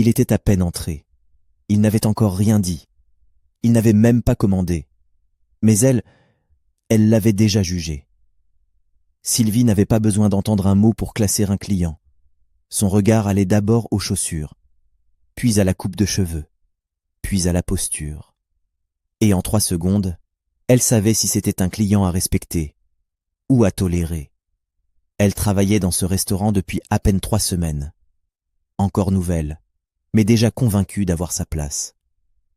Il était à peine entré. Il n'avait encore rien dit. Il n'avait même pas commandé. Mais elle l'avait déjà jugé. Sylvie n'avait pas besoin d'entendre un mot pour classer un client. Son regard allait d'abord aux chaussures, puis à la coupe de cheveux, puis à la posture. Et en 3 secondes, elle savait si c'était un client à respecter ou à tolérer. Elle travaillait dans ce restaurant depuis à peine 3 semaines. Encore nouvelle, mais déjà convaincue d'avoir sa place.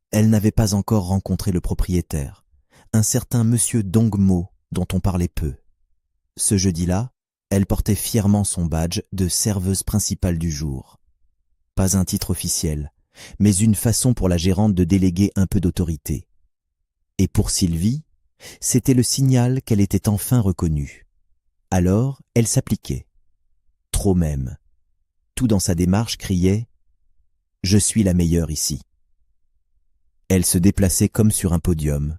Elle n'avait pas encore rencontré le propriétaire, un certain monsieur Dongmo dont on parlait peu. Ce jeudi-là, elle portait fièrement son badge de serveuse principale du jour. Pas un titre officiel, mais une façon pour la gérante de déléguer un peu d'autorité. Et pour Sylvie, c'était le signal qu'elle était enfin reconnue. Alors, elle s'appliquait. Trop même. Tout dans sa démarche criait « Je suis la meilleure ici ». Elle se déplaçait comme sur un podium,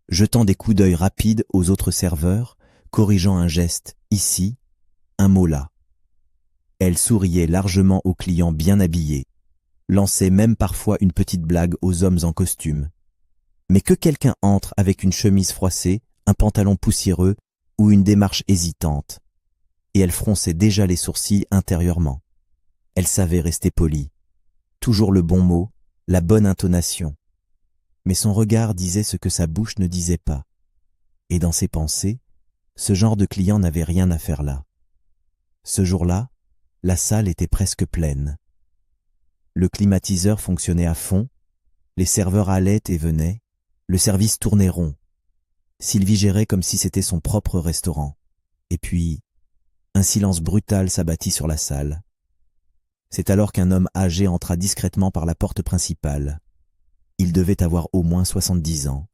jetant des coups d'œil rapides aux autres serveurs, corrigeant un geste ici, un mot là. Elle souriait largement aux clients bien habillés, lançait même parfois une petite blague aux hommes en costume. Mais que quelqu'un entre avec une chemise froissée, un pantalon poussiéreux ou une démarche hésitante, et elle fronçait déjà les sourcils intérieurement. Elle savait rester polie, toujours le bon mot, la bonne intonation. Mais son regard disait ce que sa bouche ne disait pas. Et dans ses pensées, ce genre de client n'avait rien à faire là. Ce jour-là, la salle était presque pleine. Le climatiseur fonctionnait à fond, les serveurs allaient et venaient, le service tournait rond. Sylvie gérait comme si c'était son propre restaurant. Et puis, un silence brutal s'abattit sur la salle. C'est alors qu'un homme âgé entra discrètement par la porte principale. Il devait avoir au moins 70 ans.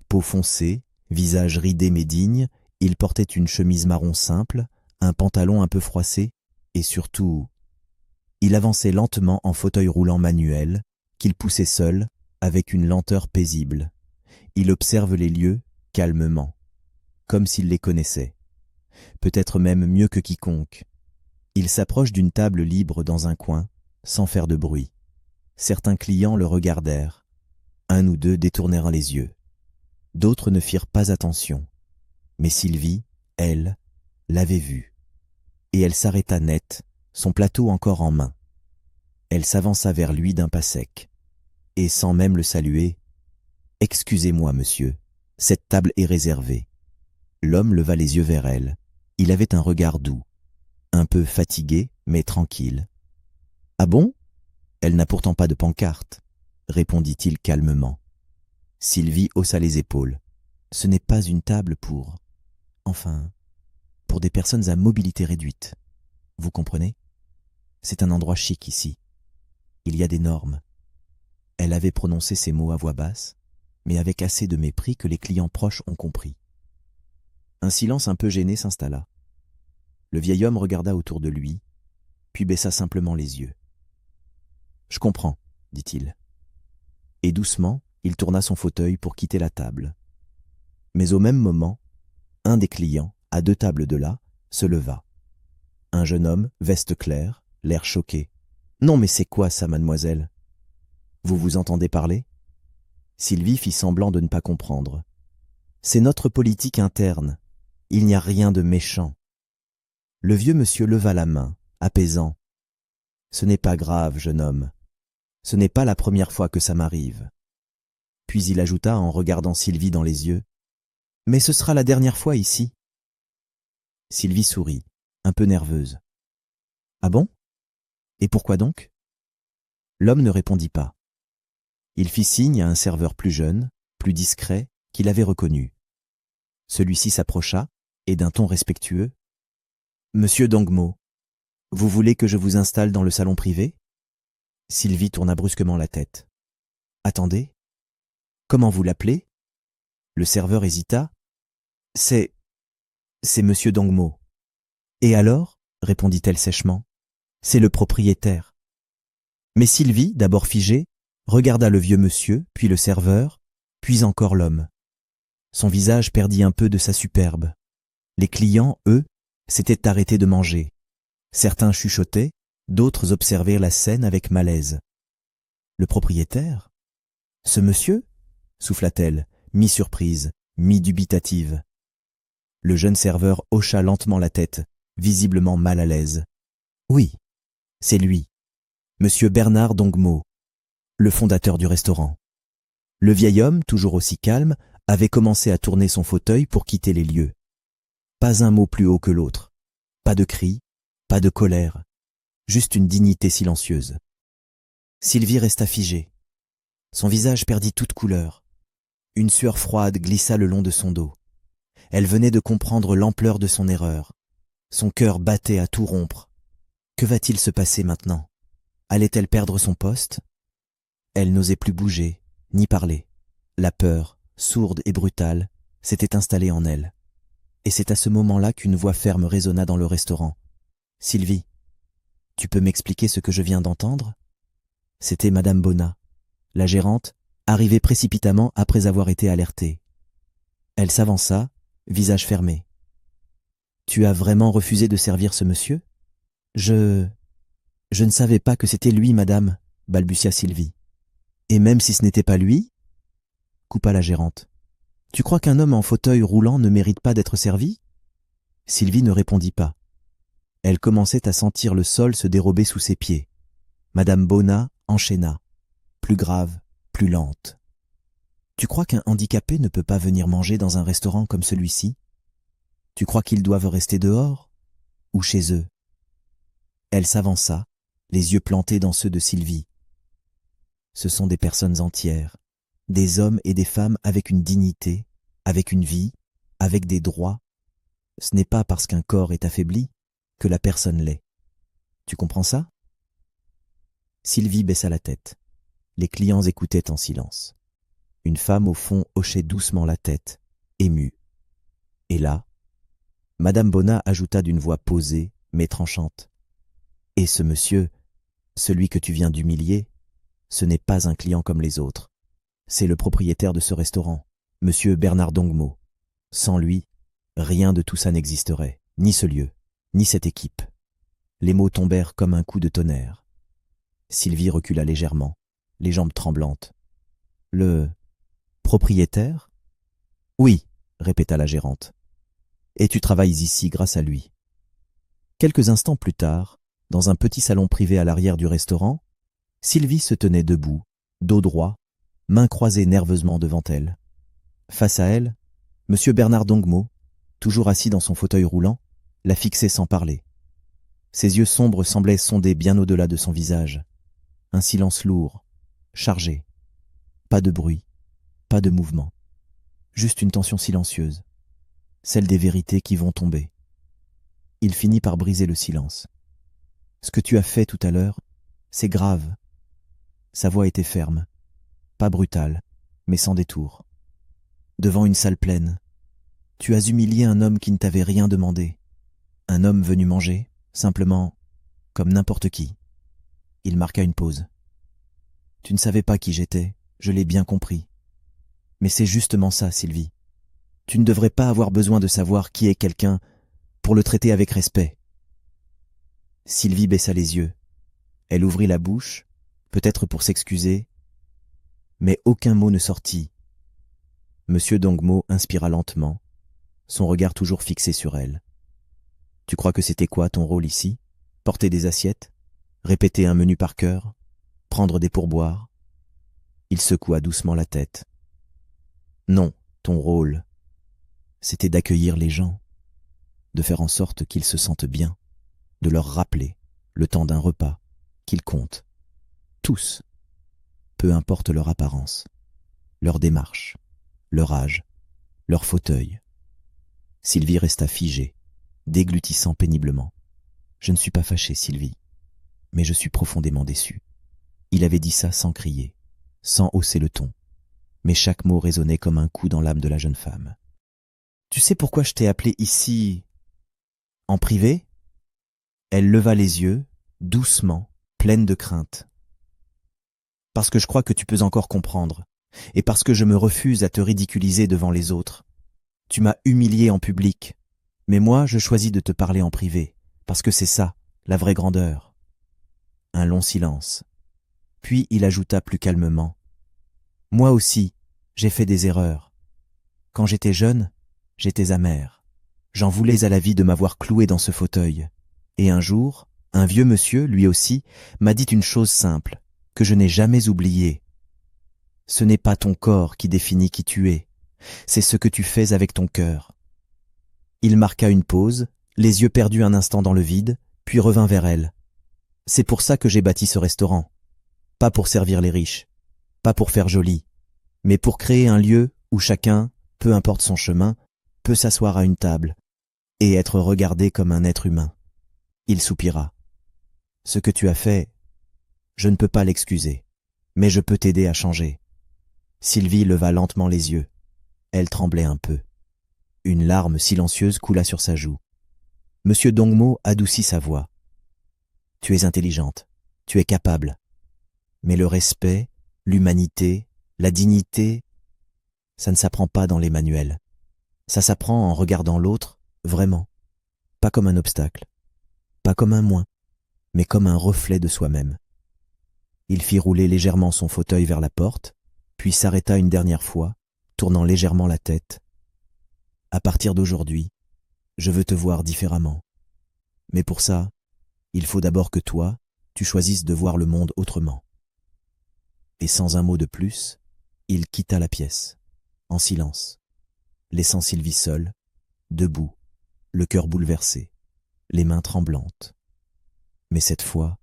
Peau foncée, visage ridé mais digne, il portait une chemise marron simple, un pantalon un peu froissé, et surtout, il avançait lentement en fauteuil roulant manuel, qu'il poussait seul, avec une lenteur paisible. Il observe les lieux calmement, comme s'il les connaissait. Peut-être même mieux que quiconque. Il s'approche d'une table libre dans un coin, sans faire de bruit. Certains clients le regardèrent. 1 ou 2 détournèrent les yeux. D'autres ne firent pas attention. Mais Sylvie, elle, l'avait vu. Et elle s'arrêta net, son plateau encore en main. Elle s'avança vers lui d'un pas sec. Et sans même le saluer, « Excusez-moi, monsieur, cette table est réservée. » L'homme leva les yeux vers elle. Il avait un regard doux, un peu fatigué, mais tranquille. « Ah bon ? Elle n'a pourtant pas de pancarte, » répondit-il calmement. Sylvie haussa les épaules. « Ce n'est pas une table pour... Enfin, pour des personnes à mobilité réduite. Vous comprenez ? C'est un endroit chic ici. Il y a des normes. » Elle avait prononcé ces mots à voix basse, mais avec assez de mépris que les clients proches ont compris. Un silence un peu gêné s'installa. Le vieil homme regarda autour de lui, puis baissa simplement les yeux. « Je comprends, » dit-il. Et doucement, il tourna son fauteuil pour quitter la table. Mais au même moment, un des clients, à 2 tables de là, se leva. Un jeune homme, veste claire, l'air choqué. « Non mais c'est quoi ça, mademoiselle ? Vous vous entendez parler ?» Sylvie fit semblant de ne pas comprendre. « C'est notre politique interne. Il n'y a rien de méchant. » Le vieux monsieur leva la main, apaisant. « Ce n'est pas grave, jeune homme. Ce n'est pas la première fois que ça m'arrive. » Puis il ajouta en regardant Sylvie dans les yeux. « Mais ce sera la dernière fois ici. » Sylvie sourit, un peu nerveuse. « Ah bon ? Et pourquoi donc ?» L'homme ne répondit pas. Il fit signe à un serveur plus jeune, plus discret, qu'il avait reconnu. Celui-ci s'approcha, et d'un ton respectueux. « Monsieur Dongmo, vous voulez que je vous installe dans le salon privé ?» Sylvie tourna brusquement la tête. « Attendez, comment vous l'appelez ?» Le serveur hésita. « C'est monsieur Dongmo. »« Et alors ?» répondit-elle sèchement. « C'est le propriétaire. » Mais Sylvie, d'abord figée, regarda le vieux monsieur, puis le serveur, puis encore l'homme. Son visage perdit un peu de sa superbe. Les clients, eux, s'étaient arrêtés de manger. Certains chuchotaient, d'autres observaient la scène avec malaise. Le propriétaire? Ce monsieur? Souffla-t-elle, mi-surprise, mi-dubitative. Le jeune serveur hocha lentement la tête, visiblement mal à l'aise. Oui, c'est lui, monsieur Bernard Dongmo, le fondateur du restaurant. Le vieil homme, toujours aussi calme, avait commencé à tourner son fauteuil pour quitter les lieux. Pas un mot plus haut que l'autre, pas de cri, pas de colère, juste une dignité silencieuse. Sylvie resta figée. Son visage perdit toute couleur. Une sueur froide glissa le long de son dos. Elle venait de comprendre l'ampleur de son erreur. Son cœur battait à tout rompre. Que va-t-il se passer maintenant? Allait-elle perdre son poste? Elle n'osait plus bouger, ni parler. La peur, sourde et brutale, s'était installée en elle. Et c'est à ce moment-là qu'une voix ferme résonna dans le restaurant. « Sylvie, tu peux m'expliquer ce que je viens d'entendre ?» C'était Madame Bona, la gérante, arrivée précipitamment après avoir été alertée. Elle s'avança, visage fermé. « Tu as vraiment refusé de servir ce monsieur ?»« Je ne savais pas que c'était lui, madame, » balbutia Sylvie. « Et même si ce n'était pas lui ?» coupa la gérante. « Tu crois qu'un homme en fauteuil roulant ne mérite pas d'être servi ?» Sylvie ne répondit pas. Elle commençait à sentir le sol se dérober sous ses pieds. Madame Bona enchaîna, plus grave, plus lente. « Tu crois qu'un handicapé ne peut pas venir manger dans un restaurant comme celui-ci? Tu crois qu'ils doivent rester dehors ou chez eux ?» Elle s'avança, les yeux plantés dans ceux de Sylvie. Ce sont des personnes entières, des hommes et des femmes avec une dignité, avec une vie, avec des droits. Ce n'est pas parce qu'un corps est affaibli que la personne l'est. Tu comprends ça? Sylvie baissa la tête. Les clients écoutaient en silence. Une femme au fond hochait doucement la tête, émue. Et là, Madame Bona ajouta d'une voix posée, mais tranchante. « Et ce monsieur, celui que tu viens d'humilier, ce n'est pas un client comme les autres. C'est le propriétaire de ce restaurant, monsieur Bernard Dongmo. Sans lui, rien de tout ça n'existerait, ni ce lieu, ni cette équipe. » Les mots tombèrent comme un coup de tonnerre. Sylvie recula légèrement, les jambes tremblantes. « Le propriétaire ?»« Oui, » répéta la gérante. « Et tu travailles ici grâce à lui. » Quelques instants plus tard, dans un petit salon privé à l'arrière du restaurant, Sylvie se tenait debout, dos droit, mains croisées nerveusement devant elle. Face à elle, monsieur Bernard Dongmo, toujours assis dans son fauteuil roulant, la fixait sans parler. Ses yeux sombres semblaient sonder bien au-delà de son visage. Un silence lourd, chargé. Pas de bruit, pas de mouvement. Juste une tension silencieuse, celle des vérités qui vont tomber. Il finit par briser le silence. « Ce que tu as fait tout à l'heure, c'est grave. » Sa voix était ferme, pas brutale, mais sans détour. Devant une salle pleine, tu as humilié un homme qui ne t'avait rien demandé. Un homme venu manger, simplement, comme n'importe qui. Il marqua une pause. Tu ne savais pas qui j'étais, je l'ai bien compris. Mais c'est justement ça, Sylvie. Tu ne devrais pas avoir besoin de savoir qui est quelqu'un pour le traiter avec respect. Sylvie baissa les yeux. Elle ouvrit la bouche, peut-être pour s'excuser, mais aucun mot ne sortit. Monsieur Dongmo inspira lentement, son regard toujours fixé sur elle. « Tu crois que c'était quoi ton rôle ici? Porter des assiettes? Répéter un menu par cœur? Prendre des pourboires ?» Il secoua doucement la tête. « Non, ton rôle, c'était d'accueillir les gens, de faire en sorte qu'ils se sentent bien, de leur rappeler, le temps d'un repas, qu'ils comptent. Tous, peu importe leur apparence, leur démarche, leur âge, leur fauteuil. » Sylvie resta figée, déglutissant péniblement. « Je ne suis pas fâché, Sylvie, mais je suis profondément déçu. » Il avait dit ça sans crier, sans hausser le ton, mais chaque mot résonnait comme un coup dans l'âme de la jeune femme. « Tu sais pourquoi je t'ai appelé ici, en privé ?» Elle leva les yeux, doucement, pleine de crainte. « Parce que je crois que tu peux encore comprendre, et parce que je me refuse à te ridiculiser devant les autres. Tu m'as humilié en public, mais moi je choisis de te parler en privé, parce que c'est ça, la vraie grandeur. » Un long silence. Puis il ajouta plus calmement. Moi aussi, j'ai fait des erreurs. Quand j'étais jeune, j'étais amer. J'en voulais à la vie de m'avoir cloué dans ce fauteuil. Et un jour, un vieux monsieur, lui aussi, m'a dit une chose simple, que je n'ai jamais oubliée. Ce n'est pas ton corps qui définit qui tu es, c'est ce que tu fais avec ton cœur. Il marqua une pause, les yeux perdus un instant dans le vide, puis revint vers elle. C'est pour ça que j'ai bâti ce restaurant. Pas pour servir les riches, pas pour faire joli, mais pour créer un lieu où chacun, peu importe son chemin, peut s'asseoir à une table et être regardé comme un être humain. Il soupira. Ce que tu as fait, je ne peux pas l'excuser, mais je peux t'aider à changer. Sylvie leva lentement les yeux. Elle tremblait un peu. Une larme silencieuse coula sur sa joue. Monsieur Dongmo adoucit sa voix. Tu es intelligente, tu es capable. Mais le respect, l'humanité, la dignité, ça ne s'apprend pas dans les manuels. Ça s'apprend en regardant l'autre, vraiment. Pas comme un obstacle, pas comme un moins, mais comme un reflet de soi-même. Il fit rouler légèrement son fauteuil vers la porte, puis s'arrêta une dernière fois, tournant légèrement la tête. À partir d'aujourd'hui, je veux te voir différemment. Mais pour ça, il faut d'abord que toi, tu choisisses de voir le monde autrement. Et sans un mot de plus, il quitta la pièce, en silence, laissant Sylvie seule, debout, le cœur bouleversé, les mains tremblantes. Mais cette fois,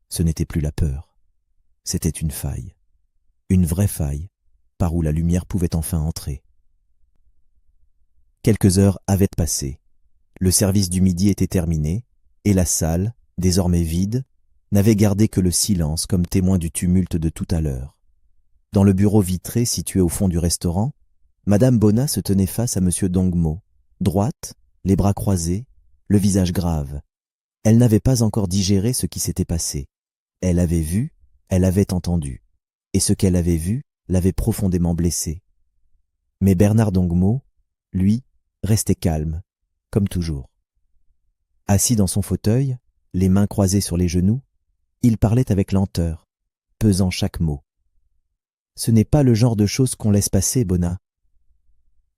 ce n'était plus la peur, c'était une faille, une vraie faille, par où la lumière pouvait enfin entrer. Quelques heures avaient passé, le service du midi était terminé, et la salle, désormais vide, n'avait gardé que le silence comme témoin du tumulte de tout à l'heure. Dans le bureau vitré situé au fond du restaurant, Madame Bona se tenait face à Monsieur Dongmo, droite, les bras croisés, le visage grave. Elle n'avait pas encore digéré ce qui s'était passé. Elle avait vu, elle avait entendu, et ce qu'elle avait vu l'avait profondément blessée. Mais Bernard Dongmo, lui, restait calme, comme toujours. Assis dans son fauteuil, les mains croisées sur les genoux, il parlait avec lenteur, pesant chaque mot. « Ce n'est pas le genre de choses qu'on laisse passer, Bona. »«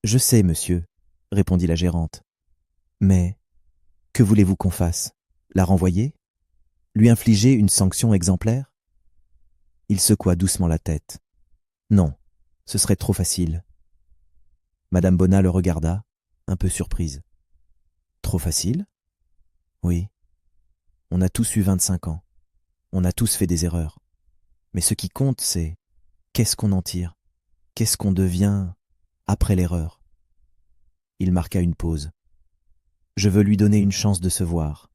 Je sais, monsieur, » répondit la gérante. « Mais que voulez-vous qu'on fasse? La renvoyer? Lui infliger une sanction exemplaire ?» Il secoua doucement la tête. « Non, ce serait trop facile. » Madame Bona le regarda, un peu surprise. « Trop facile? Oui. On a tous eu 25 ans. On a tous fait des erreurs. Mais ce qui compte, c'est qu'est-ce qu'on en tire? Qu'est-ce qu'on devient après l'erreur? » Il marqua une pause. « Je veux lui donner une chance de se voir,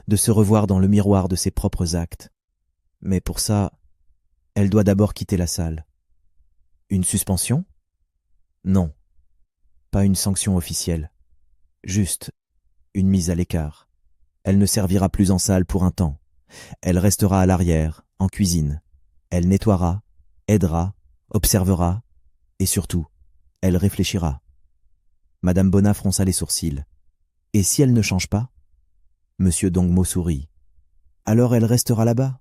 de se revoir dans le miroir de ses propres actes. Mais pour ça, elle doit d'abord quitter la salle. » Une suspension? Non, pas une sanction officielle. Juste une mise à l'écart. Elle ne servira plus en salle pour un temps. Elle restera à l'arrière, en cuisine. Elle nettoiera, aidera, observera, et surtout, elle réfléchira. Madame Bona fronça les sourcils. Et si elle ne change pas? Monsieur Dongmo sourit. Alors elle restera là-bas.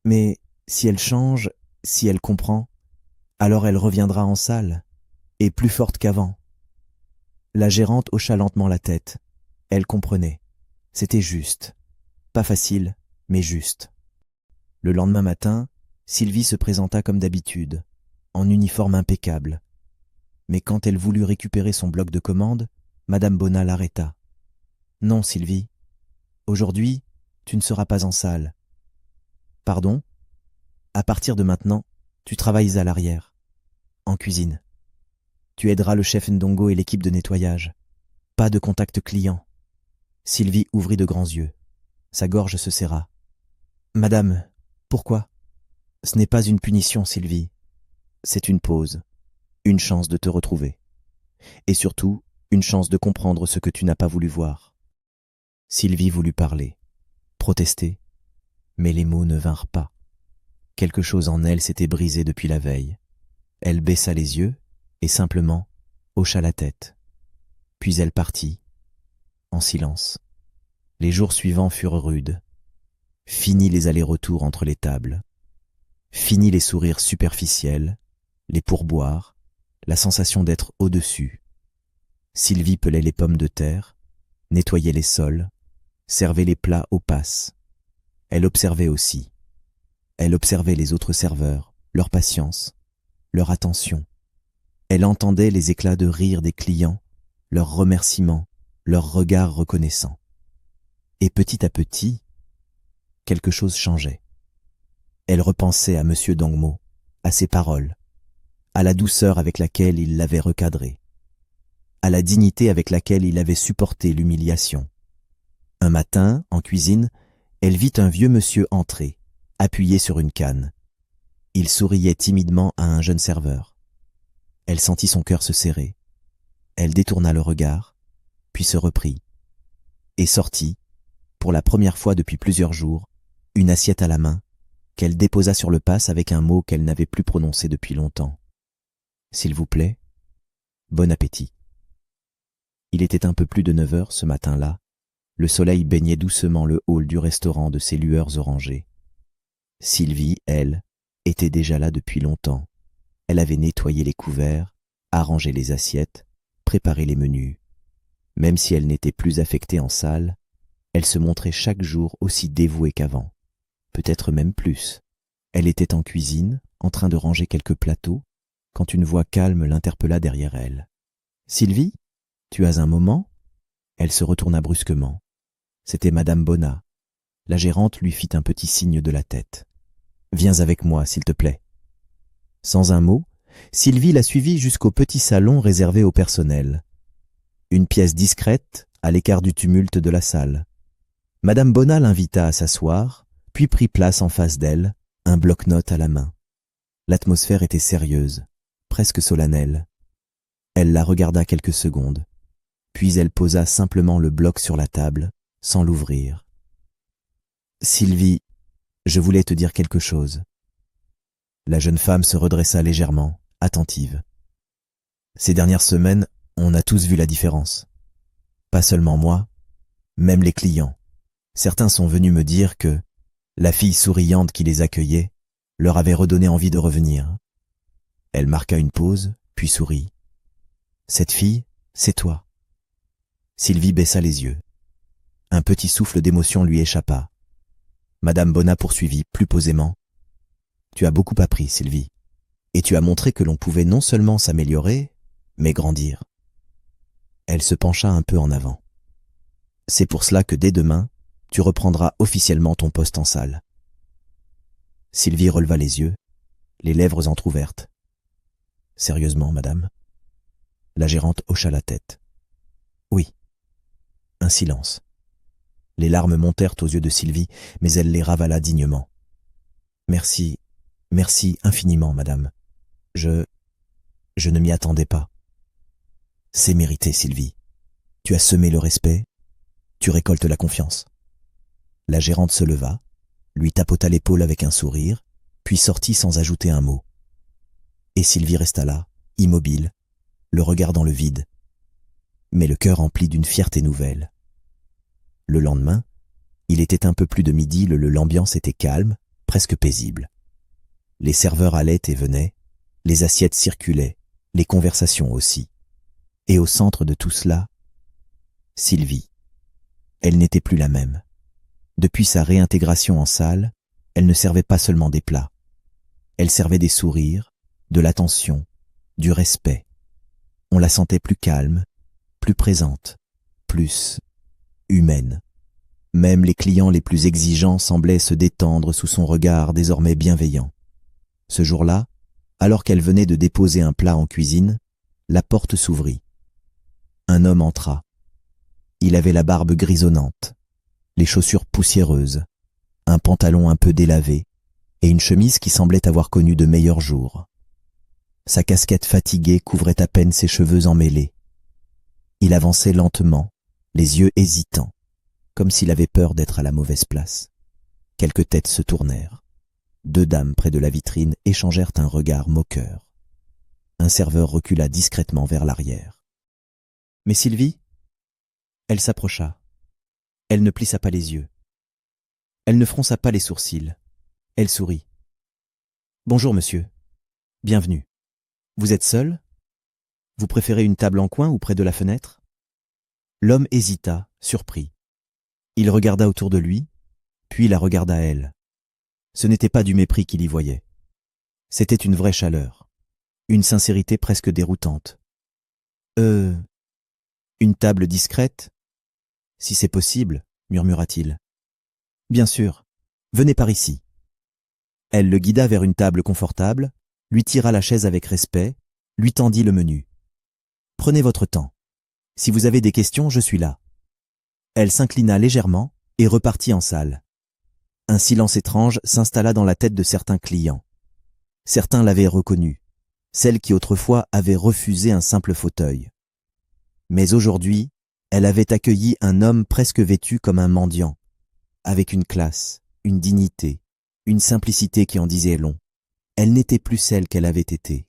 Mais si elle change, si elle comprend, alors elle reviendra en salle, et plus forte qu'avant. La gérante hocha lentement la tête. Elle comprenait. C'était juste. Pas facile, mais juste. Le lendemain matin, Sylvie se présenta comme d'habitude, en uniforme impeccable. Mais quand elle voulut récupérer son bloc de commande, Madame Bona l'arrêta. « Non, Sylvie, aujourd'hui, tu ne seras pas en salle. »« Pardon? À partir de maintenant, tu travailles à l'arrière, en cuisine. Tu aideras le chef Ndongo et l'équipe de nettoyage. Pas de contact client. » Sylvie ouvrit de grands yeux. Sa gorge se serra. « Madame, pourquoi? Ce n'est pas une punition, Sylvie. C'est une pause, une chance de te retrouver. Et surtout, une chance de comprendre ce que tu n'as pas voulu voir. » Sylvie voulut parler, protester, mais les mots ne vinrent pas. Quelque chose en elle s'était brisé depuis la veille. Elle baissa les yeux et simplement hocha la tête. Puis elle partit, en silence. Les jours suivants furent rudes. Finis les allers-retours entre les tables. Fini les sourires superficiels, les pourboires, la sensation d'être au-dessus. Sylvie pelait les pommes de terre, nettoyait les sols, servait les plats aux passes. Elle observait aussi. Elle observait les autres serveurs, leur patience, leur attention. Elle entendait les éclats de rire des clients, leurs remerciements, leurs regards reconnaissants. Et petit à petit, quelque chose changeait. Elle repensait à M. Dangmo, à ses paroles, à la douceur avec laquelle il l'avait recadré, à la dignité avec laquelle il avait supporté l'humiliation. Un matin, en cuisine, elle vit un vieux monsieur entrer, appuyé sur une canne. Il souriait timidement à un jeune serveur. Elle sentit son cœur se serrer. Elle détourna le regard, puis se reprit, et sortit, pour la première fois depuis plusieurs jours, une assiette à la main, qu'elle déposa sur le passe avec un mot qu'elle n'avait plus prononcé depuis longtemps. « S'il vous plaît, bon appétit. » Il était un peu plus de 9 heures ce matin-là. Le soleil baignait doucement le hall du restaurant de ses lueurs orangées. Sylvie, elle, était déjà là depuis longtemps. Elle avait nettoyé les couverts, arrangé les assiettes, préparé les menus. Même si elle n'était plus affectée en salle, elle se montrait chaque jour aussi dévouée qu'avant. Peut-être même plus. Elle était en cuisine, en train de ranger quelques plateaux, quand une voix calme l'interpella derrière elle. « Sylvie, tu as un moment ?» Elle se retourna brusquement. C'était Madame Bona. La gérante lui fit un petit signe de la tête. « Viens avec moi, s'il te plaît. » Sans un mot, Sylvie la suivit jusqu'au petit salon réservé au personnel. Une pièce discrète, à l'écart du tumulte de la salle. Madame Bona l'invita à s'asseoir, puis prit place en face d'elle, un bloc-notes à la main. L'atmosphère était sérieuse, presque solennelle. Elle la regarda quelques secondes, puis elle posa simplement le bloc sur la table, sans l'ouvrir. « Sylvie, je voulais te dire quelque chose. » La jeune femme se redressa légèrement, attentive. « Ces dernières semaines, on a tous vu la différence. Pas seulement moi, même les clients. Certains sont venus me dire que la fille souriante qui les accueillait leur avait redonné envie de revenir. » Elle marqua une pause, puis sourit. « Cette fille, c'est toi. » Sylvie baissa les yeux. Un petit souffle d'émotion lui échappa. Madame Bona poursuivit plus posément. « Tu as beaucoup appris, Sylvie, et tu as montré que l'on pouvait non seulement s'améliorer, mais grandir. » Elle se pencha un peu en avant. « C'est pour cela que dès demain, tu reprendras officiellement ton poste en salle. » Sylvie releva les yeux, les lèvres entr'ouvertes. « Sérieusement, madame ?» La gérante hocha la tête. « Oui. » Un silence. Les larmes montèrent aux yeux de Sylvie, mais elle les ravala dignement. « Merci, merci infiniment, madame. Je ne m'y attendais pas. » « C'est mérité, Sylvie. Tu as semé le respect, tu récoltes la confiance. » La gérante se leva, lui tapota l'épaule avec un sourire, puis sortit sans ajouter un mot. Et Sylvie resta là, immobile, le regard dans le vide, mais le cœur empli d'une fierté nouvelle. Le lendemain, il était un peu plus de midi, l'ambiance était calme, presque paisible. Les serveurs allaient et venaient, les assiettes circulaient, les conversations aussi. Et au centre de tout cela, Sylvie. Elle n'était plus la même. Depuis sa réintégration en salle, elle ne servait pas seulement des plats. Elle servait des sourires, de l'attention, du respect. On la sentait plus calme, plus présente, plus humaine. Même les clients les plus exigeants semblaient se détendre sous son regard désormais bienveillant. Ce jour-là, alors qu'elle venait de déposer un plat en cuisine, la porte s'ouvrit. Un homme entra. Il avait la barbe grisonnante, les chaussures poussiéreuses, un pantalon un peu délavé et une chemise qui semblait avoir connu de meilleurs jours. Sa casquette fatiguée couvrait à peine ses cheveux emmêlés. Il avançait lentement, les yeux hésitants, comme s'il avait peur d'être à la mauvaise place. Quelques têtes se tournèrent. 2 dames près de la vitrine échangèrent un regard moqueur. Un serveur recula discrètement vers l'arrière. « Mais Sylvie ?» Elle s'approcha. Elle ne plissa pas les yeux. Elle ne fronça pas les sourcils. Elle sourit. Bonjour, monsieur. Bienvenue. Vous êtes seul? Vous préférez une table en coin ou près de la fenêtre? L'homme hésita, surpris. Il regarda autour de lui, puis la regarda elle. Ce n'était pas du mépris qu'il y voyait. C'était une vraie chaleur, une sincérité presque déroutante. Une table discrète? Si c'est possible, murmura-t-il. Bien sûr, venez par ici. Elle le guida vers une table confortable, lui tira la chaise avec respect, lui tendit le menu. Prenez votre temps. Si vous avez des questions, je suis là. Elle s'inclina légèrement et repartit en salle. Un silence étrange s'installa dans la tête de certains clients. Certains l'avaient reconnue, celle qui autrefois avait refusé un simple fauteuil. Mais aujourd'hui, elle avait accueilli un homme presque vêtu comme un mendiant, avec une classe, une dignité, une simplicité qui en disait long. Elle n'était plus celle qu'elle avait été.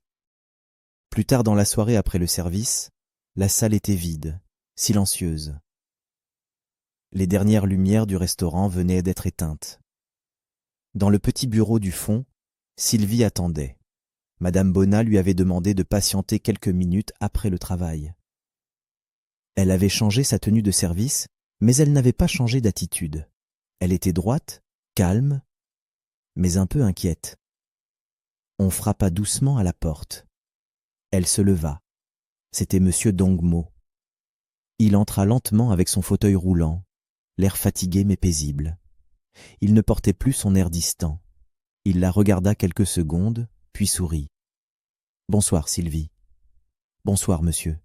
Plus tard dans la soirée après le service, la salle était vide, silencieuse. Les dernières lumières du restaurant venaient d'être éteintes. Dans le petit bureau du fond, Sylvie attendait. Madame Bona lui avait demandé de patienter quelques minutes après le travail. Elle avait changé sa tenue de service, mais elle n'avait pas changé d'attitude. Elle était droite, calme, mais un peu inquiète. On frappa doucement à la porte. Elle se leva. C'était Monsieur Dongmo. Il entra lentement avec son fauteuil roulant, l'air fatigué mais paisible. Il ne portait plus son air distant. Il la regarda quelques secondes, puis sourit. « Bonsoir, Sylvie. »« Bonsoir, monsieur. »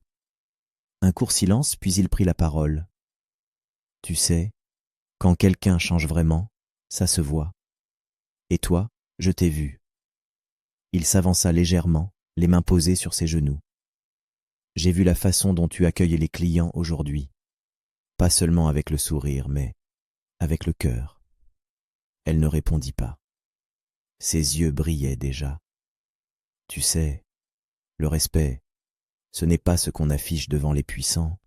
Un court silence, puis il prit la parole. « Tu sais, quand quelqu'un change vraiment, ça se voit. Et toi, je t'ai vu. » Il s'avança légèrement, les mains posées sur ses genoux. « J'ai vu la façon dont tu accueilles les clients aujourd'hui. Pas seulement avec le sourire, mais avec le cœur. » Elle ne répondit pas. Ses yeux brillaient déjà. « Tu sais, le respect, ce n'est pas ce qu'on affiche devant les puissants,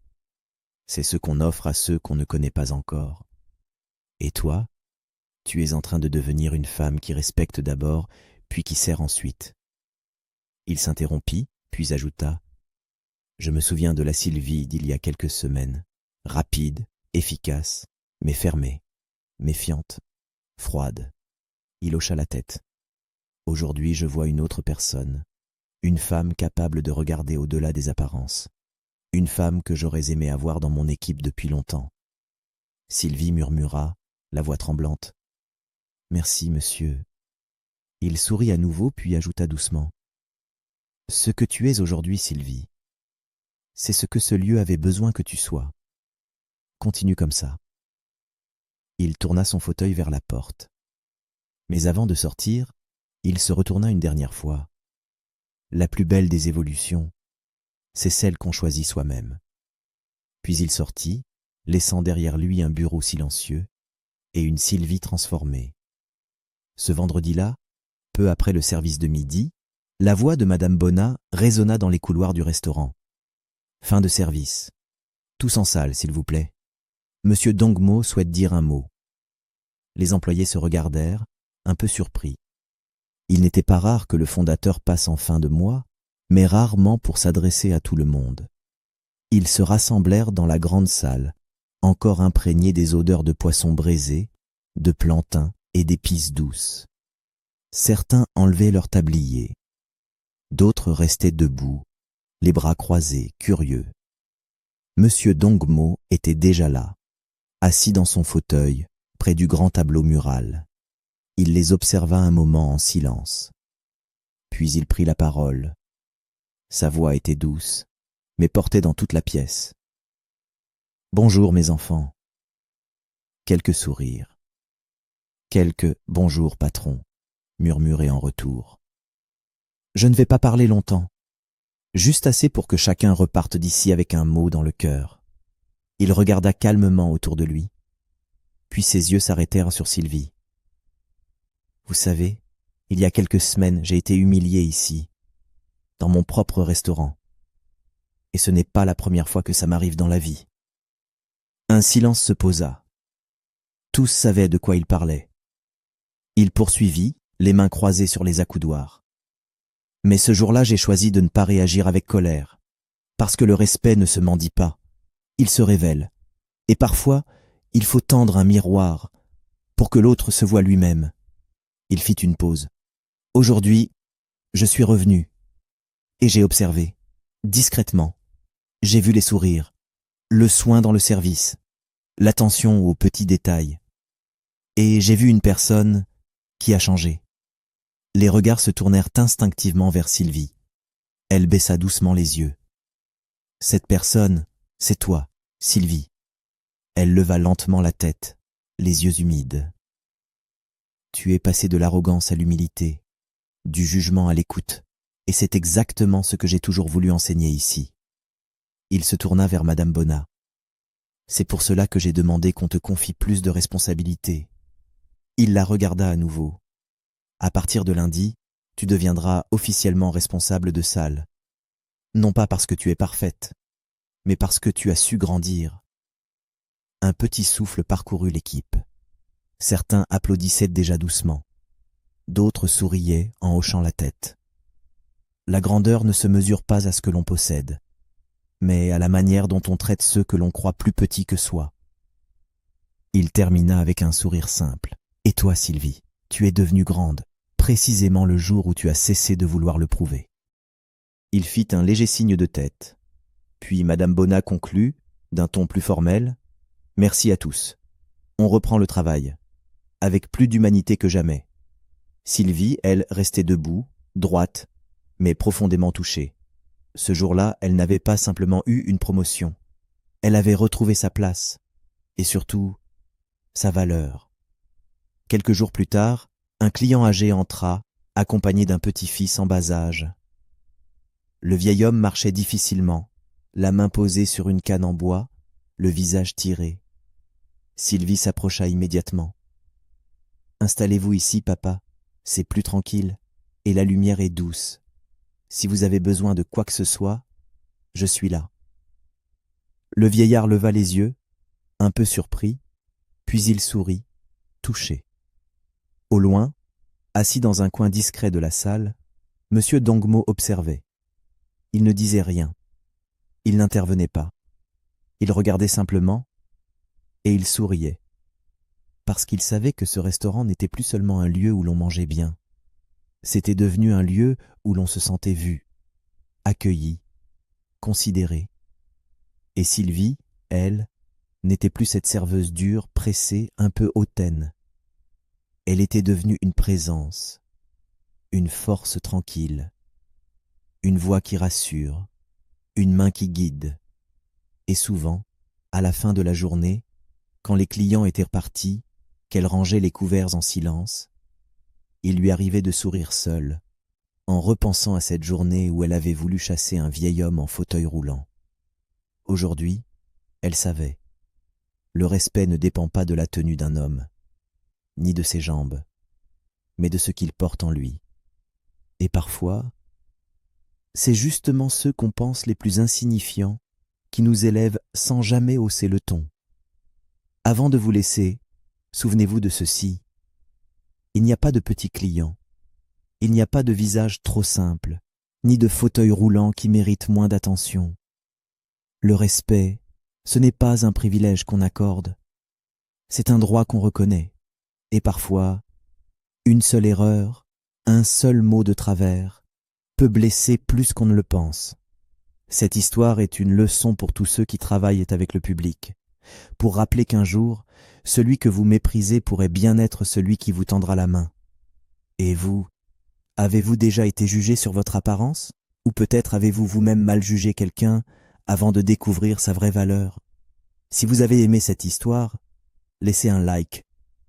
c'est ce qu'on offre à ceux qu'on ne connaît pas encore. Et toi, tu es en train de devenir une femme qui respecte d'abord, puis qui sert ensuite. » Il s'interrompit, puis ajouta « Je me souviens de la Sylvie d'il y a quelques semaines, rapide, efficace, mais fermée, méfiante, froide. » Il hocha la tête. « Aujourd'hui, je vois une autre personne, une femme capable de regarder au-delà des apparences, une femme que j'aurais aimé avoir dans mon équipe depuis longtemps. » Sylvie murmura, la voix tremblante. « Merci, monsieur. » Il sourit à nouveau, puis ajouta doucement. « Ce que tu es aujourd'hui, Sylvie, c'est ce que ce lieu avait besoin que tu sois. Continue comme ça. » Il tourna son fauteuil vers la porte. Mais avant de sortir, il se retourna une dernière fois. La plus belle des évolutions, c'est celle qu'on choisit soi-même. Puis il sortit, laissant derrière lui un bureau silencieux et une Sylvie transformée. Ce vendredi-là, peu après le service de midi, la voix de Madame Bona résonna dans les couloirs du restaurant. « Fin de service. Tous en salle, s'il vous plaît. Monsieur Dongmo souhaite dire un mot. » Les employés se regardèrent, un peu surpris. Il n'était pas rare que le fondateur passe en fin de mois, mais rarement pour s'adresser à tout le monde. Ils se rassemblèrent dans la grande salle, encore imprégnée des odeurs de poissons braisés, de plantains et d'épices douces. Certains enlevaient leur tablier. D'autres restaient debout, les bras croisés, curieux. Monsieur Dongmo était déjà là, assis dans son fauteuil, près du grand tableau mural. Il les observa un moment en silence. Puis il prit la parole. Sa voix était douce, mais portait dans toute la pièce. « Bonjour, mes enfants. » Quelques sourires. Quelques « bonjour, patron » murmurés en retour. « Je ne vais pas parler longtemps, juste assez pour que chacun reparte d'ici avec un mot dans le cœur. » Il regarda calmement autour de lui, puis ses yeux s'arrêtèrent sur Sylvie. « Vous savez, il y a quelques semaines, j'ai été humilié ici, dans mon propre restaurant. Et ce n'est pas la première fois que ça m'arrive dans la vie. » Un silence se posa. Tous savaient de quoi il parlait. Il poursuivit, les mains croisées sur les accoudoirs. Mais ce jour-là, j'ai choisi de ne pas réagir avec colère, parce que le respect ne se mendie pas, il se révèle. Et parfois, il faut tendre un miroir pour que l'autre se voie lui-même. Il fit une pause. Aujourd'hui, je suis revenu, et j'ai observé, discrètement. J'ai vu les sourires, le soin dans le service, l'attention aux petits détails. Et j'ai vu une personne qui a changé. Les regards se tournèrent instinctivement vers Sylvie. Elle baissa doucement les yeux. Cette personne, c'est toi, Sylvie. Elle leva lentement la tête, les yeux humides. Tu es passé de l'arrogance à l'humilité, du jugement à l'écoute, et c'est exactement ce que j'ai toujours voulu enseigner ici. Il se tourna vers Madame Bonnat. C'est pour cela que j'ai demandé qu'on te confie plus de responsabilités. Il la regarda à nouveau. À partir de lundi, tu deviendras officiellement responsable de salle. Non pas parce que tu es parfaite, mais parce que tu as su grandir. Un petit souffle parcourut l'équipe. Certains applaudissaient déjà doucement. D'autres souriaient en hochant la tête. La grandeur ne se mesure pas à ce que l'on possède, mais à la manière dont on traite ceux que l'on croit plus petits que soi. Il termina avec un sourire simple. Et toi, Sylvie, tu es devenue grande, précisément le jour où tu as cessé de vouloir le prouver. Il fit un léger signe de tête. Puis Madame Bonnat conclut, d'un ton plus formel, « Merci à tous. On reprend le travail, avec plus d'humanité que jamais. » Sylvie, elle, restait debout, droite, mais profondément touchée. Ce jour-là, elle n'avait pas simplement eu une promotion. Elle avait retrouvé sa place, et surtout, sa valeur. Quelques jours plus tard, un client âgé entra, accompagné d'un petit-fils en bas âge. Le vieil homme marchait difficilement, la main posée sur une canne en bois, le visage tiré. Sylvie s'approcha immédiatement. « Installez-vous ici, papa, c'est plus tranquille, et la lumière est douce. Si vous avez besoin de quoi que ce soit, je suis là. » Le vieillard leva les yeux, un peu surpris, puis il sourit, touché. Au loin, assis dans un coin discret de la salle, M. Dangmo observait. Il ne disait rien. Il n'intervenait pas. Il regardait simplement, et il souriait. Parce qu'il savait que ce restaurant n'était plus seulement un lieu où l'on mangeait bien. C'était devenu un lieu où l'on se sentait vu, accueilli, considéré. Et Sylvie, elle, n'était plus cette serveuse dure, pressée, un peu hautaine. Elle était devenue une présence, une force tranquille, une voix qui rassure, une main qui guide. Et souvent, à la fin de la journée, quand les clients étaient repartis, qu'elle rangeait les couverts en silence, il lui arrivait de sourire seule, en repensant à cette journée où elle avait voulu chasser un vieil homme en fauteuil roulant. Aujourd'hui, elle savait, le respect ne dépend pas de la tenue d'un homme, ni de ses jambes, mais de ce qu'il porte en lui. Et parfois, c'est justement ceux qu'on pense les plus insignifiants qui nous élèvent sans jamais hausser le ton. Avant de vous laisser, souvenez-vous de ceci. Il n'y a pas de petits clients, il n'y a pas de visage trop simple, ni de fauteuil roulant qui mérite moins d'attention. Le respect, ce n'est pas un privilège qu'on accorde, c'est un droit qu'on reconnaît. Et parfois, une seule erreur, un seul mot de travers, peut blesser plus qu'on ne le pense. Cette histoire est une leçon pour tous ceux qui travaillent avec le public, pour rappeler qu'un jour, celui que vous méprisez pourrait bien être celui qui vous tendra la main. Et vous, avez-vous déjà été jugé sur votre apparence? Ou peut-être avez-vous vous-même mal jugé quelqu'un avant de découvrir sa vraie valeur? Si vous avez aimé cette histoire, laissez un like.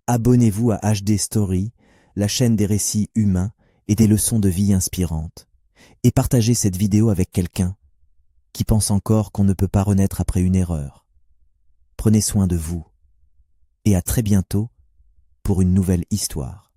Abonnez-vous à HD Story, la chaîne des récits humains et des leçons de vie inspirantes. Et partagez cette vidéo avec quelqu'un qui pense encore qu'on ne peut pas renaître après une erreur. Prenez soin de vous. Et à très bientôt pour une nouvelle histoire.